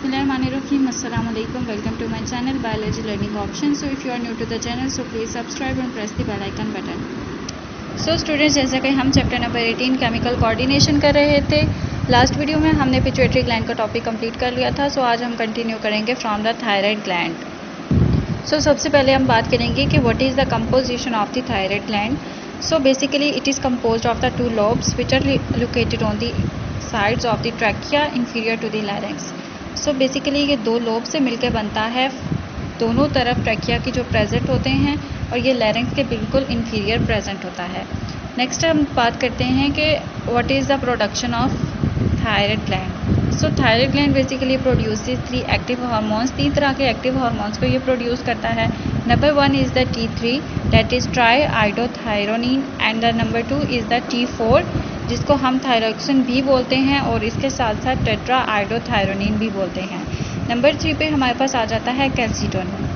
Bismillahirrahmanirrahim. Assalamu alaikum. Welcome to my channel Biology Learning Options. So if you are new to the channel, so please subscribe and press the bell icon button. So students, जैसा कि हम chapter number 18 chemical coordination कर रहे थे, last video में हमने pituitary gland का topic complete कर लिया था. सो आज हम कंटिन्यू करेंगे from the thyroid gland. So सबसे पहले हम बात करेंगे कि what is the composition of the thyroid gland. So basically it is composed of the two lobes which are located on the sides of the trachea inferior to the larynx. So basically ये दो lobe से मिलकर बनता है. दोनों तरफ trachea की जो प्रेजेंट होते हैं और ये लैरिंक्स के बिल्कुल इंफीरियर प्रेजेंट होता है. नेक्स्ट हम बात करते हैं कि what is the production of thyroid gland. So thyroid gland basically produces 3 active hormones. 3 तरह के एक्टिव हार्मोन्स को ये प्रोड्यूस करता है. Number 1 is the T3 that is try iodothyronine and the number 2 is the T4 जिसको हम thyroxine भी बोलते हैं और इसके साथ साथ टेट्रा आइडोथायरोनिन भी बोलते हैं. नंबर 3 पे हमारे पास आ जाता है कैल्सीटोनिन.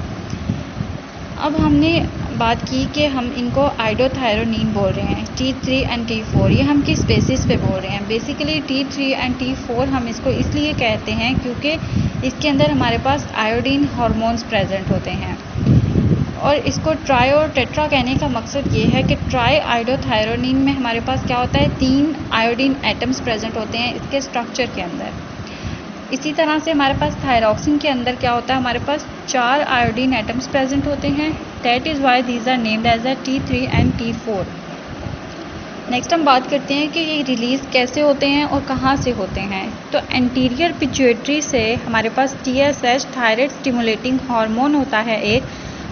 अब हमने बात की कि हम इनको आइडोथायरोनिन बोल रहे हैं. T3 एंड T4 ये हम किस बेसिस पे बोल रहे हैं. बेसिकली T3 एंड T4 हम इसको इसलिए कहते हैं क्योंकि इसके अंदर हमारे पास आयोडीन हार्मोन्स प्रेजेंट होते हैं. और इसको ट्राई और टेट्रा कहने का मकसद ये है कि ट्राई आइडोथायरोनिन में हमारे पास क्या होता है, 3 आयोडीन एटम्स प्रेजेंट होते हैं इसके स्ट्रक्चर के अंदर. इसी तरह से हमारे पास थायरॉक्सिन के अंदर क्या होता है, हमारे पास 4 आयोडीन एटम्स प्रेजेंट होते हैं. That is why these are named as the T3 and T4. Next हम बात करते हैं कि ये रिलीज़ कैसे होते हैं और कहाँ से होते हैं. तो एंटीरियर पिट्यूटरी से हमारे पास TSH थायराइड स्टिमुलेटिंग हार्मोन होता है एक,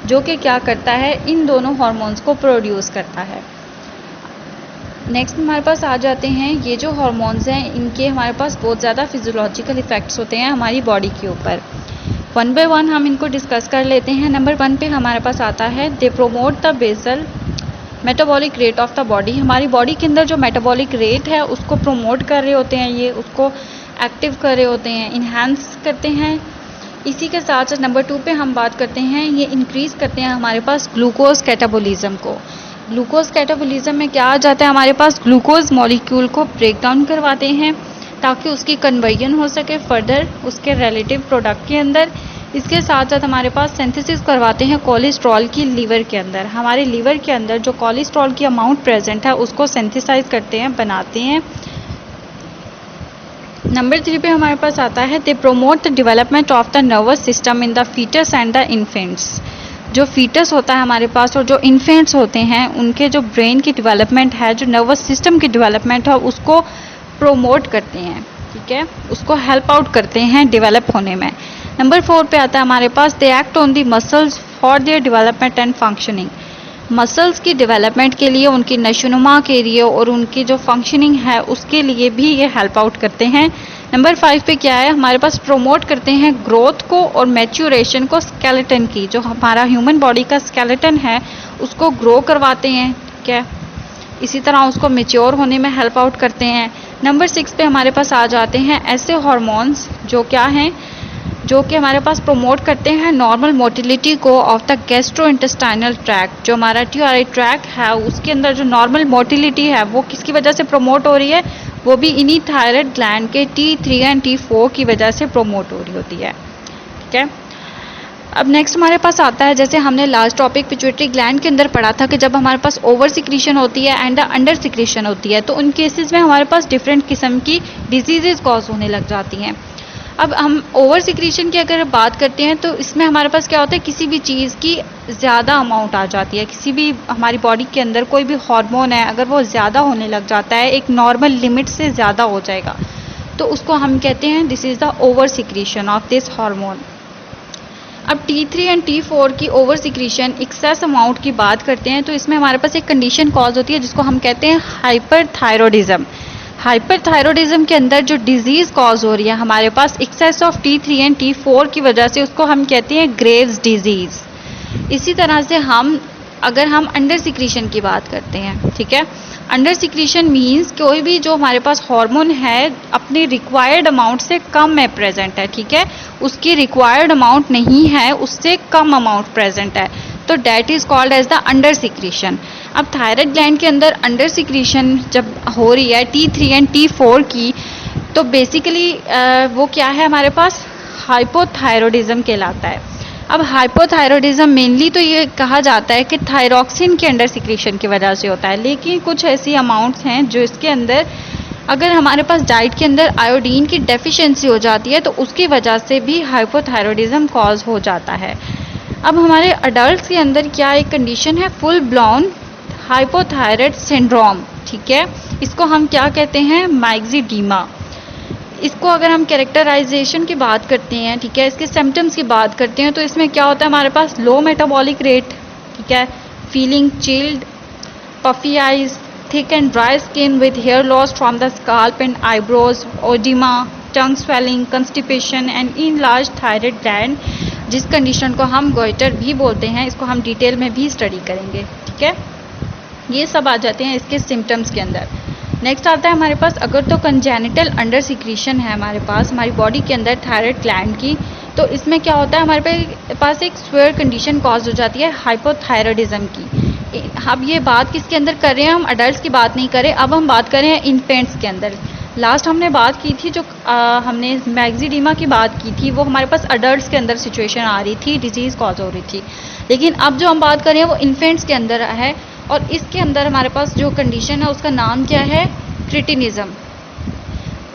जो कि क्या करता है, इन दोनों हार्मोन्स को प्रोड्यूस करता है. नेक्स्ट हमारे पास आ जाते हैं ये जो हार्मोन्स हैं इनके हमारे पास बहुत ज़्यादा फिजियोलॉजिकल इफ़ेक्ट्स होते हैं हमारी बॉडी के ऊपर. 1 बाय 1 हम इनको डिस्कस कर लेते हैं. नंबर 1 पे हमारे पास आता है they promote the basal metabolic rate of the body. हमारी बॉडी के अंदर जो मेटाबॉलिक रेट है उसको प्रोमोट कर रहे होते हैं, ये उसको एक्टिव कर रहे होते हैं, इन्हांस करते हैं. इसी के साथ साथ नंबर 2 पे हम बात करते हैं ये इंक्रीज़ करते हैं हमारे पास ग्लूकोज कैटाबोलिज्म को. ग्लूकोज कैटाबोलिज्म में क्या आ जाता है, हमारे पास ग्लूकोज मॉलिक्यूल को ब्रेक डाउन करवाते हैं ताकि उसकी कन्वर्जन हो सके फर्दर उसके रिलेटिव प्रोडक्ट के अंदर. इसके साथ साथ हमारे पास सिंथेसिस करवाते हैं कोलेस्ट्रॉल की लीवर के अंदर. हमारे लीवर के अंदर जो कोलेस्ट्रॉल की अमाउंट प्रेजेंट है उसको सिंथेसाइज करते हैं, बनाते हैं. नंबर 3 पे हमारे पास आता है they promote the development of the nervous system in the foetus and the infants. जो फीटस होता है हमारे पास और जो इन्फेंट्स होते हैं उनके जो ब्रेन की डेवलपमेंट है, जो नर्वस सिस्टम की डेवलपमेंट है उसको प्रोमोट करते हैं. ठीक है, उसको हेल्प आउट करते हैं डेवलप होने में. नंबर 4 पे आता है हमारे पास they act on the muscles for their development and functioning. Muscles की डेवलपमेंट के लिए, उनकी नशोनुमा के लिए और उनकी जो फंक्शनिंग है उसके लिए भी ये हेल्प आउट करते हैं. नंबर 5 पे क्या है, हमारे पास प्रोमोट करते हैं ग्रोथ को और मैच्योरेशन को स्केलेटन की. जो हमारा ह्यूमन बॉडी का स्केलेटन है उसको ग्रो करवाते हैं. ठीक है, इसी तरह उसको मेच्योर होने में हेल्प आउट करते हैं. नंबर 6 पे हमारे पास आ जाते हैं ऐसे हार्मोन्स जो क्या हैं, जो कि हमारे पास प्रोमोट करते हैं नॉर्मल मोटिलिटी को of the gastro intestinal tract. जो हमारा TRI ट्रैक्ट है उसके अंदर जो नॉर्मल मोटिलिटी है वो किसकी वजह से प्रोमोट हो रही है, वो भी इन्हीं थायराइड ग्लैंड के T3 एंड T4 की वजह से प्रोमोट हो रही होती है. ठीक है, अब नेक्स्ट हमारे पास आता है, जैसे हमने लास्ट टॉपिक पिट्यूटरी ग्लैंड के अंदर पढ़ा था कि जब हमारे पास ओवर सिक्रीशन होती है एंड अंडर सिक्रीशन होती है तो उन केसेस में हमारे पास डिफरेंट किस्म की डिजीजेज कॉज होने लग जाती हैं. अब हम ओवर सिक्रीशन की अगर बात करते हैं तो इसमें हमारे पास क्या होता है, किसी भी चीज़ की ज़्यादा अमाउंट आ जाती है. किसी भी हमारी बॉडी के अंदर कोई भी हार्मोन है अगर वो ज़्यादा होने लग जाता है, एक नॉर्मल लिमिट से ज़्यादा हो जाएगा, तो उसको हम कहते हैं this is the over secretion of this hormone. अब T3 एंड T4 की ओवर सिक्रीशन एक्सेस अमाउंट की बात करते हैं तो इसमें हमारे पास एक कंडीशन कॉज होती है जिसको हम कहते हैं हाइपरथायरॉयडिज्म. हाइपरथायरॉयडिज्म के अंदर जो डिजीज़ कॉज हो रही है हमारे पास access of T3 and T4 की वजह से, उसको हम कहते हैं ग्रेव्स डिजीज़. इसी तरह से अगर हम अंडर सिक्रीशन की बात करते हैं, ठीक है, अंडर सिक्रीशन मीन्स कोई भी जो हमारे पास हार्मोन है अपने रिक्वायर्ड अमाउंट से कम में प्रेजेंट है. ठीक है, उसकी रिक्वायर्ड अमाउंट नहीं है, उससे कम अमाउंट प्रेजेंट है, तो that is called as the under secretion. अब थायराइड ग्लैंड के अंदर अंडर सिक्रीशन जब हो रही है T3 एंड T4 की, तो बेसिकली वो क्या है, हमारे पास हाइपोथायरॉयडिज्म कहलाता है। अब हाइपोथायरॉयडिज्म मेनली तो ये कहा जाता है कि थायरॉक्सिन के अंडर सिक्रीशन की वजह से होता है, लेकिन कुछ ऐसी अमाउंट्स हैं जो इसके अंदर अगर हमारे पास डाइट के अंदर आयोडीन की डेफिशिएंसी हो जाती है तो उसकी वजह से भी हाइपोथायरॉयडिज्म कॉज हो जाता है। अब हमारे अडल्ट के अंदर क्या एक कंडीशन है, फुल ब्लाउन हाइपोथायरॉयड सिंड्रोम, ठीक है। इसको हम क्या कहते हैं, माइक्सिडीमा। इसको अगर हम कैरेक्टराइजेशन की बात करते हैं, ठीक है, इसके सिम्टम्स की बात करते हैं तो इसमें क्या होता है, हमारे पास लो मेटाबॉलिक रेट, ठीक है, feeling chilled, puffy eyes, thick and dry skin with hair loss from the scalp and eyebrows, edema, tongue swelling, constipation and enlarged thyroid gland, जिस कंडीशन को हम गोइटर भी बोलते हैं। इसको हम डिटेल में भी स्टडी करेंगे, ठीक है। ये सब आ जाते हैं इसके सिम्टम्स के अंदर। नेक्स्ट आता है हमारे पास, अगर तो कंजेनिटल अंडर सिक्रीशन है हमारे पास हमारी बॉडी के अंदर थायराइड ग्लैंड की, तो इसमें क्या होता है, हमारे पास एक स्वेयर कंडीशन कॉज हो जाती है हाइपोथायरॉयडिज्म की। अब ये बात किसके अंदर कर रहे हैं, हम अडल्ट की बात नहीं करें, अब हम बात करें इन्फेंट्स के अंदर। लास्ट हमने बात की थी जो हमने मैक्सिडीमा की बात की थी, वो हमारे पास अडल्ट्स के अंदर सिचुएशन आ रही थी, डिजीज़ कॉज हो रही थी। लेकिन अब जो हम बात कर रहे हैं वो इन्फेंट्स के अंदर है, और इसके अंदर हमारे पास जो कंडीशन है उसका नाम क्या है, क्रिटिनिज्म।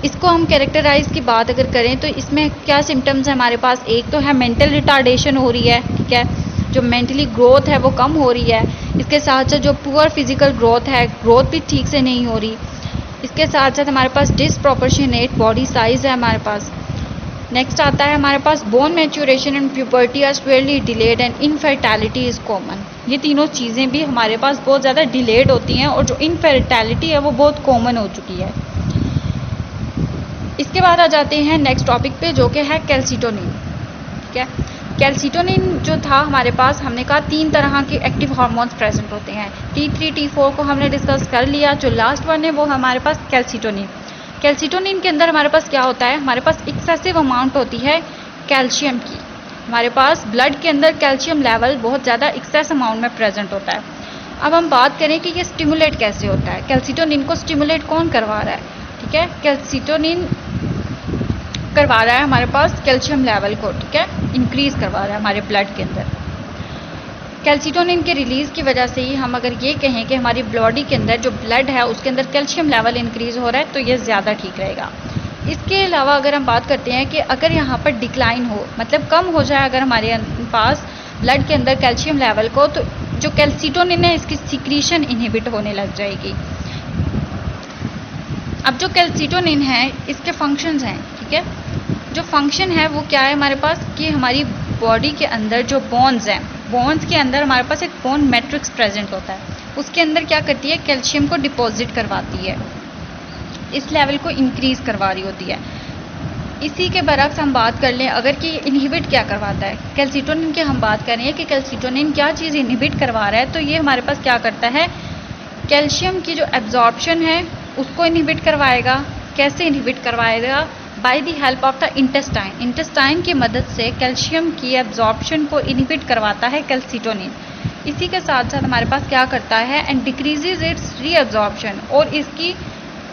इसको हम कैरेक्टराइज की बात अगर करें तो इसमें क्या सिम्टम्स है हमारे पास, एक तो है मेंटल रिटार्डेशन हो रही है, ठीक है, जो मेंटली ग्रोथ है वो कम हो रही है। इसके साथ साथ जो पुअर फिजिकल ग्रोथ है, ग्रोथ भी ठीक से नहीं हो रही। इसके साथ साथ हमारे पास डिसप्रोपोर्शनेट बॉडी साइज है हमारे पास। नेक्स्ट आता है हमारे पास bone maturation and puberty are severely delayed and infertility is common. ये तीनों चीज़ें भी हमारे पास बहुत ज़्यादा डिलेड होती हैं और जो इनफर्टिलिटी है वो बहुत कॉमन हो चुकी है। इसके बाद आ जाते हैं नेक्स्ट टॉपिक पे जो कि है कैल्सिटोनिन, ठीक है। कैल्सिटोनिन जो था हमारे पास, हमने कहा 3 तरह के एक्टिव हार्मोन्स प्रेजेंट होते हैं। T3 T4 को हमने डिस्कस कर लिया, जो लास्ट वन है वो हमारे पास कैल्सिटोनिन। कैल्सिटोनिन के अंदर हमारे पास क्या होता है, हमारे पास एक्सेसिव अमाउंट होती है कैल्शियम की। हमारे पास ब्लड के अंदर कैल्शियम लेवल बहुत ज़्यादा एक्सेस अमाउंट में प्रेजेंट होता है। अब हम बात करें कि ये स्टिमुलेट कैसे होता है, कैल्सिटोनिन को स्टिमुलेट कौन करवा रहा है, ठीक है, कैल्सिटोनिन करवा रहा है हमारे पास कैल्शियम लेवल को, ठीक है, इंक्रीज करवा रहा है हमारे ब्लड के अंदर। कैल्सिटोनिन के रिलीज की वजह से ही हम अगर ये कहें कि हमारी बॉडी के अंदर जो ब्लड है उसके अंदर कैल्शियम लेवल इंक्रीज हो रहा है तो ये ज़्यादा ठीक रहेगा। इसके अलावा अगर हम बात करते हैं कि अगर यहाँ पर डिक्लाइन हो, मतलब कम हो जाए अगर हमारे पास ब्लड के अंदर कैल्शियम लेवल को, तो जो कैल्सिटोनिन है इसकी सिक्रीशन इनहिबिट होने लग जाएगी। अब जो कैल्सिटोनिन है इसके फंक्शंस हैं, ठीक है, जो फंक्शन है वो क्या है हमारे पास कि हमारी बॉडी के अंदर जो बोन्स हैं, बोन्स के अंदर हमारे पास एक बोन मैट्रिक्स प्रेजेंट होता है, उसके अंदर क्या करती है, कैल्शियम को डिपॉजिट करवाती है, इस लेवल को इंक्रीज करवा रही होती है। इसी के बरक्स हम बात कर लें अगर कि इनहिबिट क्या करवाता है, कैल्सिटोनिन की हम बात करें कि कैल्सिटोनिन क्या चीज़ इनहिबिट करवा रहा है, तो ये हमारे पास क्या करता है, कैल्शियम की जो एब्जॉर्प्शन है उसको इनहिबिट करवाएगा। कैसे इनहिबिट करवाएगा, by the help of the intestine. Intestine की मदद से कैल्शियम की एब्जॉर्प्शन को इनहिबिट करवाता है कैल्सिटोनिन। इसी के साथ साथ हमारे पास क्या करता है, एंड डिक्रीजेज इट्स रीअब्जॉर्प्शन, और इसकी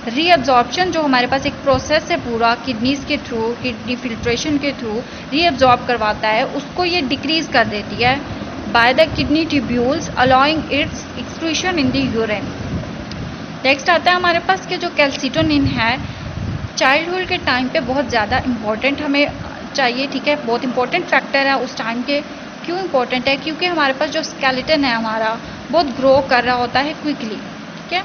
रीअब्जॉर्प्शन जो हमारे पास एक प्रोसेस है पूरा किडनीज के थ्रू, किडनी फिल्ट्रेशन के थ्रू रीअब्जॉर्ब करवाता है, उसको ये डिक्रीज कर देती है by the kidney tubules allowing it's excretion in the urine. Next आता है हमारे पास कि जो कैल्सिटोनिन है चाइल्डहुड के टाइम पे बहुत ज़्यादा इम्पोर्टेंट हमें चाहिए, ठीक है, बहुत इंपॉर्टेंट फैक्टर है उस टाइम के। क्यों इम्पोर्टेंट है, क्योंकि हमारे पास जो स्केलेटन है हमारा बहुत ग्रो कर रहा होता है क्विकली, ठीक है,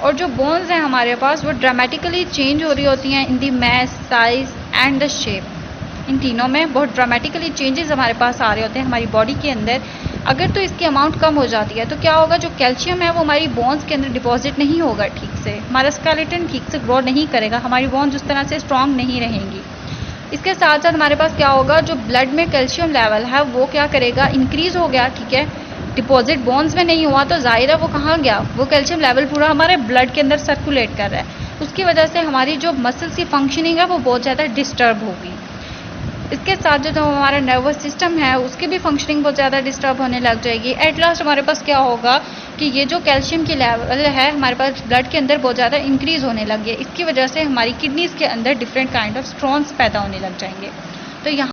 और जो बोन्स हैं हमारे पास वो ड्रामेटिकली चेंज हो रही होती हैं in the mass, size and the shape. इन तीनों में बहुत ड्रामेटिकली चेंजेस हमारे पास आ रहे होते हैं हमारी बॉडी के अंदर। अगर तो इसकी अमाउंट कम हो जाती है तो क्या होगा, जो कैल्शियम है वो हमारी बोन्स के अंदर डिपॉजिट नहीं होगा ठीक से, हमारा स्केलेटन ठीक से ग्रो नहीं करेगा, हमारी बोन्स उस तरह से स्ट्रांग नहीं रहेंगी। इसके साथ साथ हमारे पास क्या होगा, जो ब्लड में कैल्शियम लेवल है वो क्या करेगा, इंक्रीज हो गया, ठीक है, डिपॉजिट बोन्स में नहीं हुआ तो जाहिर है वो कहाँ गया, वो कैल्शियम लेवल पूरा हमारे ब्लड के अंदर सर्कुलेट कर रहा है, उसकी वजह से हमारी जो मसल्स की फंक्शनिंग है वो बहुत ज़्यादा डिस्टर्ब होगी। इसके साथ जो हमारा नर्वस सिस्टम है उसकी भी फंक्शनिंग बहुत ज़्यादा डिस्टर्ब होने लग जाएगी। एट लास्ट हमारे पास क्या होगा कि ये जो कैल्शियम की लेवल है हमारे पास ब्लड के अंदर बहुत ज़्यादा इंक्रीज होने लग गया, इसकी वजह से हमारी किडनीज़ के अंदर डिफरेंट काइंड ऑफ स्टोन्स पैदा होने लग जाएंगे। तो यहाँ